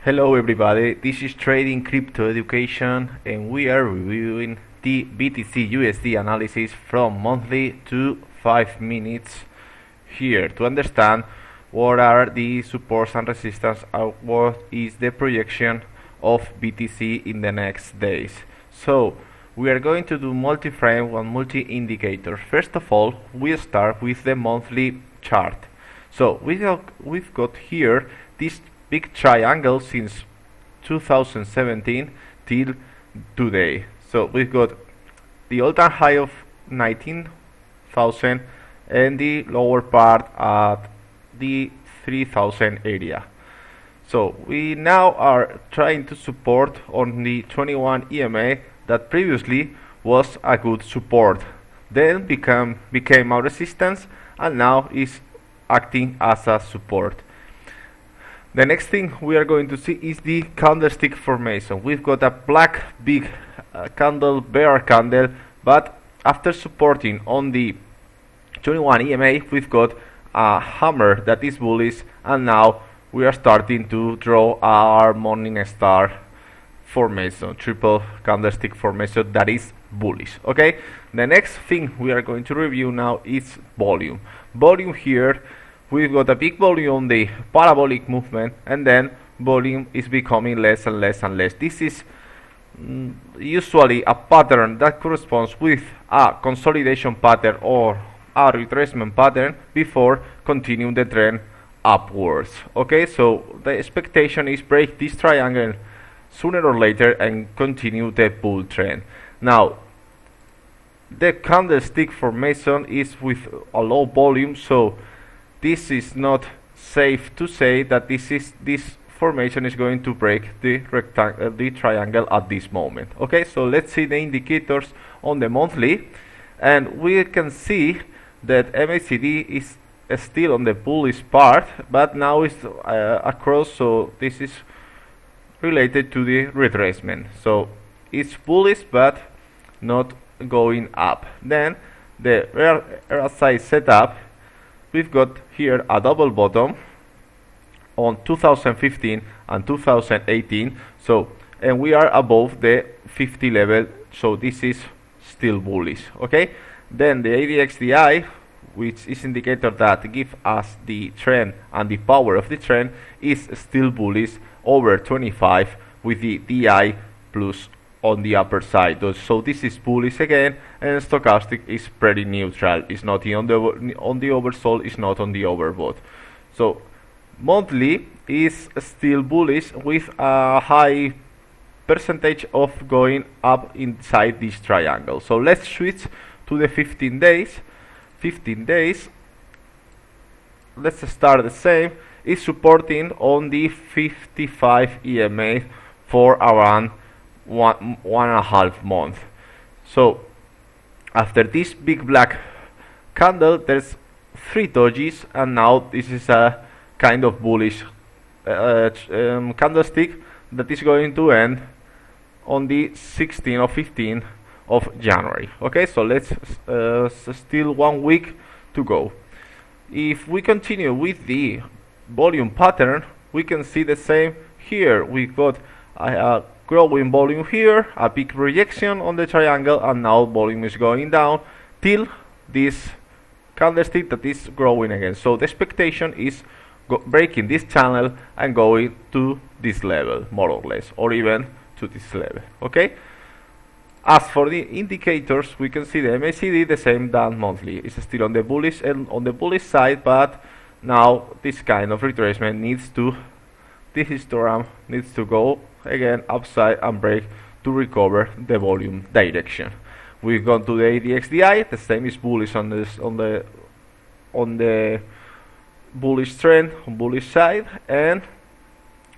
Hello everybody, this is Trading Crypto Education and we are reviewing the BTCUSD analysis from monthly to 5 minutes here to understand what are the supports and resistance and what is the projection of BTC in the next days. So we are going to do multi-frame and multi-indicator. First of all, we start with the monthly chart. So we've got here this big triangle since 2017 till today. So we've got the all-time high of 19,000 and the lower part at the 3,000 area. So we now are trying to support on the 21 EMA that previously was a good support, then became our resistance and now is acting as a support. The next thing we are going to see is the candlestick formation. We've got a black big candle, bear candle, but after supporting on the 21 EMA, we've got a hammer that is bullish, and now we are starting to draw our morning star formation, triple candlestick formation that is bullish. Okay, the next thing we are going to review now is volume. Volume here, we've got a big volume on the parabolic movement, and then volume is becoming less and less and less. This is usually a pattern that corresponds with a consolidation pattern or a retracement pattern before continuing the trend upwards. Okay, so the expectation is break this triangle sooner or later and continue the bull trend. Now the candlestick formation is with a low volume, so this is not safe to say that this formation is going to break the triangle at this moment. Okay, so let's see the indicators on the monthly, and we can see that MACD is still on the bullish part, but now it's across, so this is related to the retracement. So it's bullish but not going up. Then the RSI setup, we've got here a double bottom on 2015 and 2018, so and we are above the 50 level, so this is still bullish. Okay, then the ADXDI, which is indicator that give us the trend and the power of the trend, is still bullish over 25 with the DI plus on the upper side. So this is bullish again, and stochastic is pretty neutral. It's not on the oversold, it's not on the overbought. So monthly is still bullish with a high percentage of going up inside this triangle. So let's switch to the 15 days. 15 days, let's start the same, is supporting on the 55 EMA for around 1.5 months. So after this big black candle, there's 3 dojis, and now this is a kind of bullish candlestick that is going to end on the 16th or 15th of January. Okay, so let's still 1 week to go. If we continue with the volume pattern, we can see the same here. We've got a growing volume here, a big rejection on the triangle, and now volume is going down till this candlestick that is growing again. So the expectation is breaking this channel and going to this level, more or less, or even to this level. Okay, as for the indicators, we can see the MACD the same than monthly. It's still on the bullish and on the bullish side, but now this kind of retracement needs to, this histogram needs to go again upside and break to recover the volume direction. We've gone to the ADXDI, the same is bullish on this on the bullish trend on bullish side, and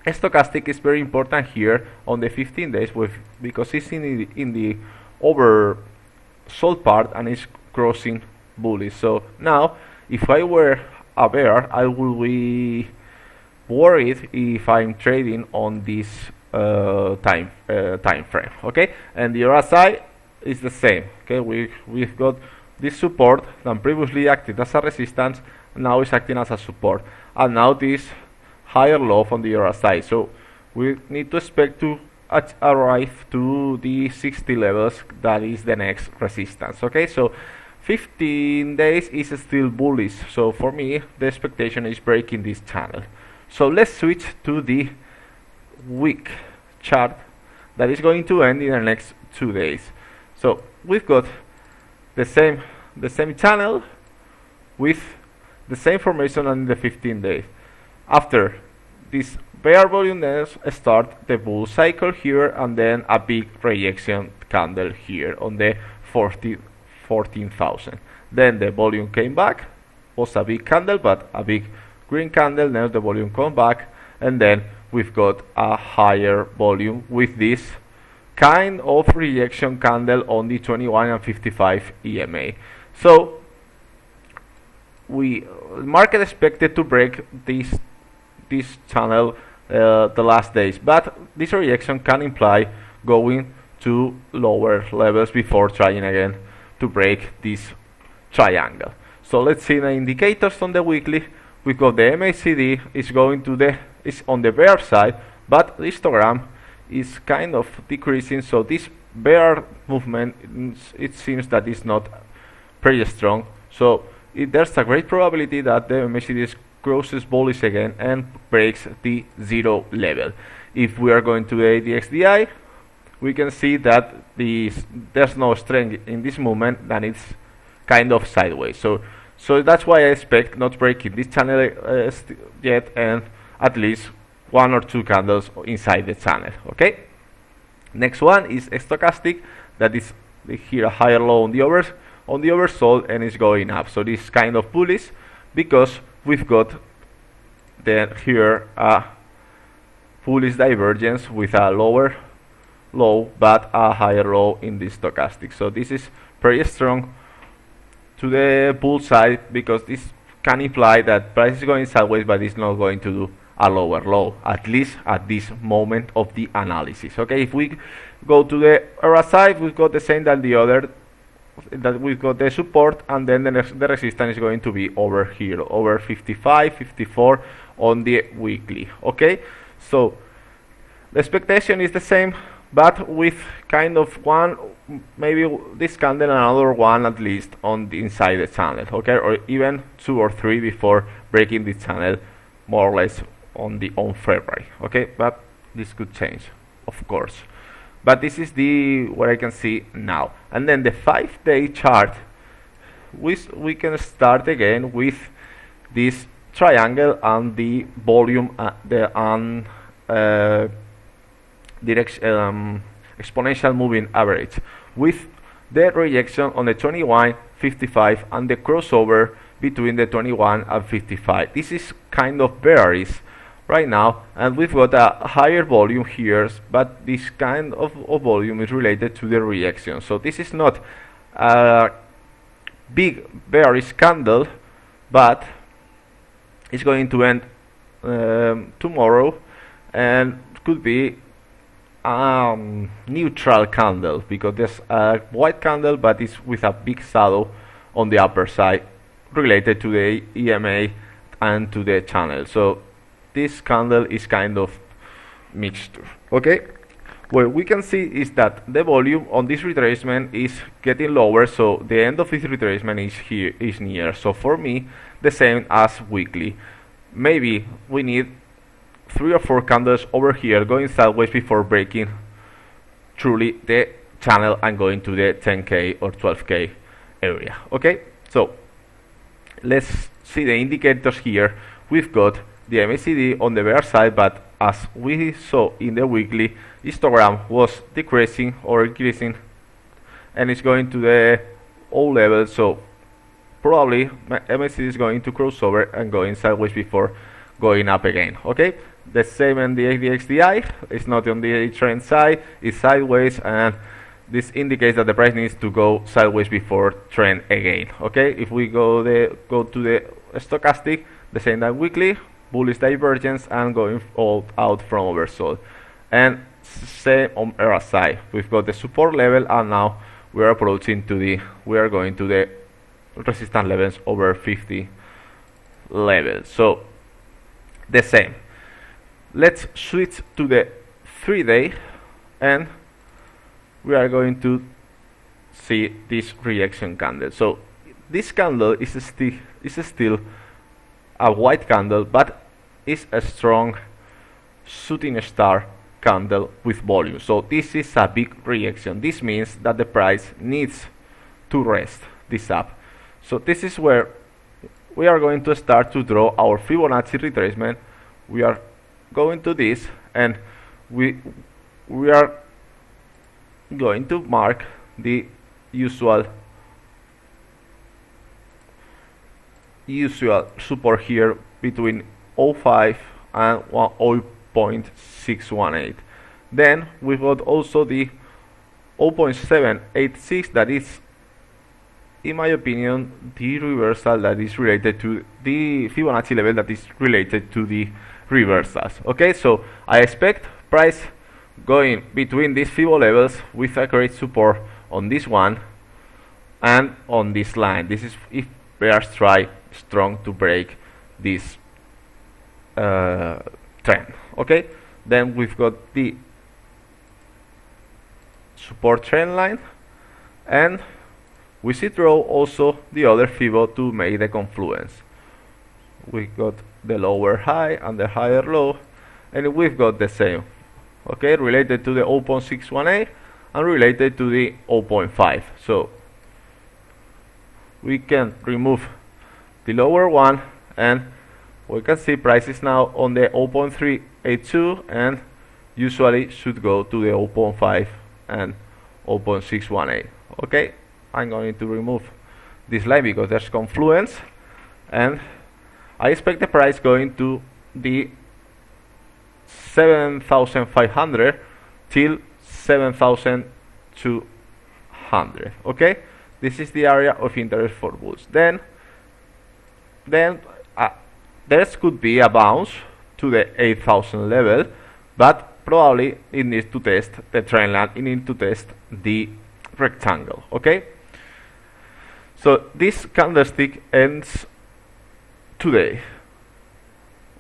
stochastic is very important here on the 15 days because it's in the oversold part and it's crossing bullish. So now if I were a bear, I would be worried if I'm trading on this time frame. Okay, and the RSI is the same. Okay, we've got this support that previously acted as a resistance, now is acting as a support, and now this higher low on the RSI. So we need to expect to arrive to the 60 levels. That is the next resistance. Okay, so 15 days is still bullish, so for me the expectation is breaking this channel. So let's switch to the week chart that is going to end in the next 2 days. So we've got the same channel with the same formation on the 15 days. After this bear volume, then start the bull cycle here, and then a big rejection candle here on the 14,000. Then the volume came back, was a big candle, but a big green candle. Now the volume come back, and then we've got a higher volume with this kind of rejection candle on the 21 and 55 EMA. So market expected to break this channel the last days, but this rejection can imply going to lower levels before trying again to break this triangle. So let's see the indicators on the weekly. We've got the MACD is on the bear side, but the histogram is kind of decreasing, so this bear movement, it seems that is not pretty strong. So there's a great probability that the MACD crosses bullish again and breaks the 0 level. If we are going to the ADXDI, we can see that there's no strength in this movement, and it's kind of sideways. So that's why I expect not breaking this channel yet, and at least 1 or 2 candles inside the channel. Okay. Next one is stochastic, that is here a higher low on the oversold, and is going up. So this is kind of bullish because we've got here a bullish divergence with a lower low but a higher low in this stochastic. So this is pretty strong to the bull side, because this can imply that price is going sideways, but it's not going to do a lower low, at least at this moment of the analysis. Okay, if we go to the RSI, we've got the same than the other, that we've got the support, and then the resistance is going to be over here, over 55, 54 on the weekly. Okay, so the expectation is the same, but with kind of one, maybe this candle and another one at least on the inside the channel. Okay, or even 2 or 3 before breaking the channel, more or less on February. Okay, but this could change, of course. But this is what I can see now. And then the 5-day chart, we can start again with this triangle and the volume, exponential moving average, with the rejection on the 21, 55, and the crossover between the 21 and 55. This is kind of bearish right now, and we've got a higher volume here, but this kind of volume is related to the reaction. So this is not a big bearish candle, but it's going to end tomorrow, and could be neutral candle, because there's a white candle but it's with a big shadow on the upper side related to the EMA and to the channel. So this candle is kind of mixture. Okay, what we can see is that the volume on this retracement is getting lower, so the end of this retracement is near. So for me, the same as weekly. Maybe we need 3 or 4 candles over here going sideways before breaking truly the channel and going to the 10K or 12K area. Okay, so let's see the indicators here. We've got the MACD on the bear side, but as we saw in the weekly, histogram was decreasing or increasing, and it's going to the O level. So probably MACD is going to cross over and going sideways before going up again. Okay, the same in the ADXDI. It's not on the trend side, it's sideways, and this indicates that the price needs to go sideways before trend again. Okay, if we go to the stochastic, the same as weekly, bullish divergence and going all out from oversold. And same on RSI, we've got the support level, and now we are approaching we are going to the resistance levels over 50 levels. So the same. let's switch to the 3-day, and we are going to see this reaction candle. So this candle is still a white candle, but is a strong shooting star candle with volume. So this is a big reaction. This means that the price needs to rest this up. So this is where we are going to start to draw our Fibonacci retracement. We are going to this, and we are going to mark the usual support here between 0.5 and 0.618. Then we've got also the 0.786, that is, in my opinion, the reversal that is related to the Fibonacci level that is related to the reversals. Okay, so I expect price going between these Fibo levels with a great support on this one and on this line. This is if bears try strong to break this trend. Okay, then we've got the support trend line, and we see draw also the other Fibo to make the confluence. We got the lower high and the higher low, and we've got the same, okay, related to the 0.618 and related to the 0.5. So we can remove the lower one, and we can see prices now on the 0.382 and usually should go to the 0.5 and 0.618. Okay, I'm going to remove this line because there's confluence, and I expect the price going to the 7,500 till 7,200. Okay, this is the area of interest for bulls. Then there could be a bounce to the 8,000 level, but probably it needs to test the trend line, it needs to test the rectangle. Okay, so this candlestick ends today,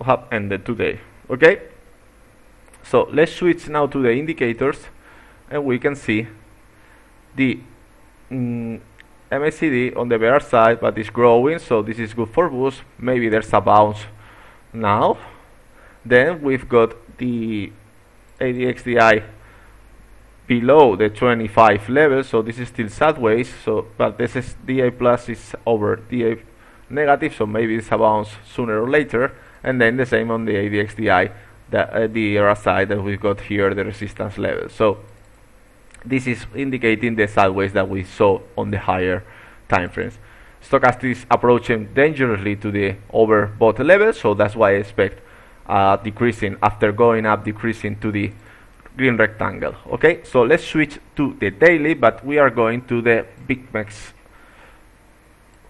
have ended today. Okay, so let's switch now to the indicators, and we can see the MACD on the bear side, but it's growing, so this is good for bulls. Maybe there's a bounce now. Then we've got the ADXDI below the 25 level, so this is still sideways. So, but this is DA plus is over DA negative, so maybe it's a bounce sooner or later. And then the same on the ADXDI, the other side that we've got here, the resistance level. So this is indicating the sideways that we saw on the higher time frames. Stochastic is approaching dangerously to the overbought level, so that's why I expect decreasing after going up, decreasing to the green rectangle. Okay, so let's switch to the daily, but we are going to the BigMax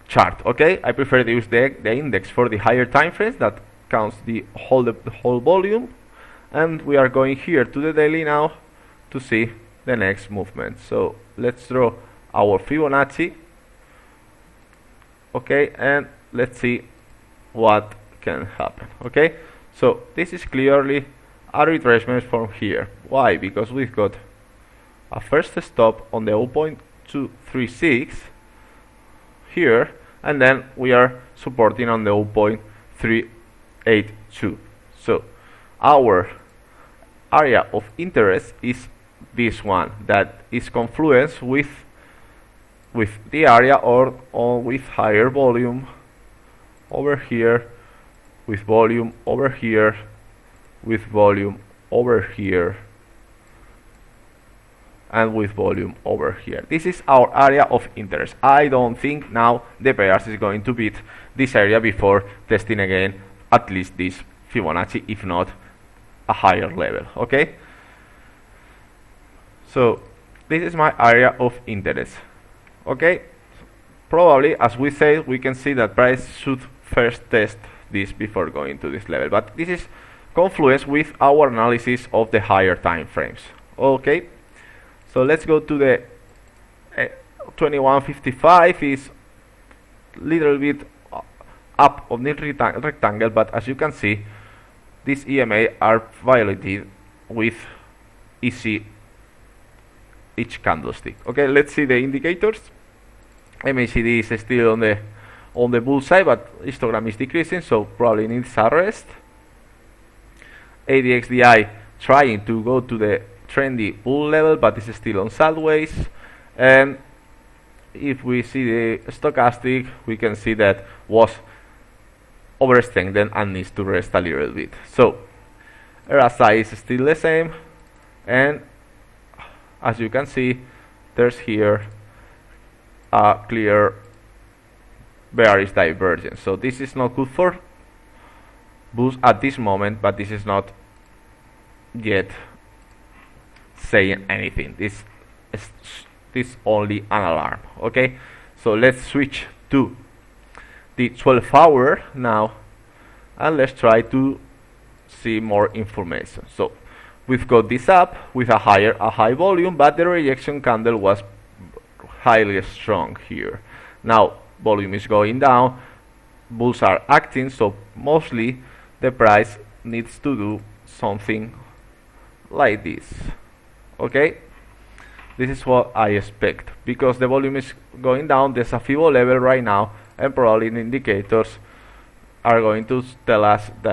chart. Okay, I prefer to use the index for the higher time frames that counts the whole volume, and we are going here to the daily now to see the next movement. So let's draw our Fibonacci. Okay, and let's see what can happen. Okay, so this is clearly a retracement from here. Why? Because we've got a first stop on the 0.236 here, and then we are supporting on the 0.382. So our area of interest is this one, that is confluence with the area or with higher volume over here, with volume over here, with volume over here, and with volume over here. This is our area of interest. I don't think now the pairs is going to beat this area before testing again at least this Fibonacci, if not a higher level. Okay, so this is my area of interest. Okay, probably, as we said, we can see that price should first test this before going to this level, but this is confluence with our analysis of the higher time frames. Okay, so let's go to the 2155 is little bit up on the rectangle, but as you can see, these EMA are violated with each candlestick. Okay, let's see the indicators. MACD is still on the bullseye, but histogram is decreasing, so probably needs a rest. ADXDI trying to go to the trendy bull level, but is still on sideways. And if we see the stochastic, we can see that was overstrengthened and needs to rest a little bit. So RSI is still the same, and as you can see, there's here a clear bearish divergence. So this is not good for bulls at this moment, but this is not yet saying anything. This is only an alarm. Okay, so let's switch to the 12-hour now, and let's try to see more information. So we've got this up with a high volume, but the rejection candle was highly strong here. Now volume is going down, bulls are acting, so mostly the price needs to do something like this. Okay, this is what I expect, because the volume is going down. There's a FIBO level right now, and probably the indicators are going to tell us that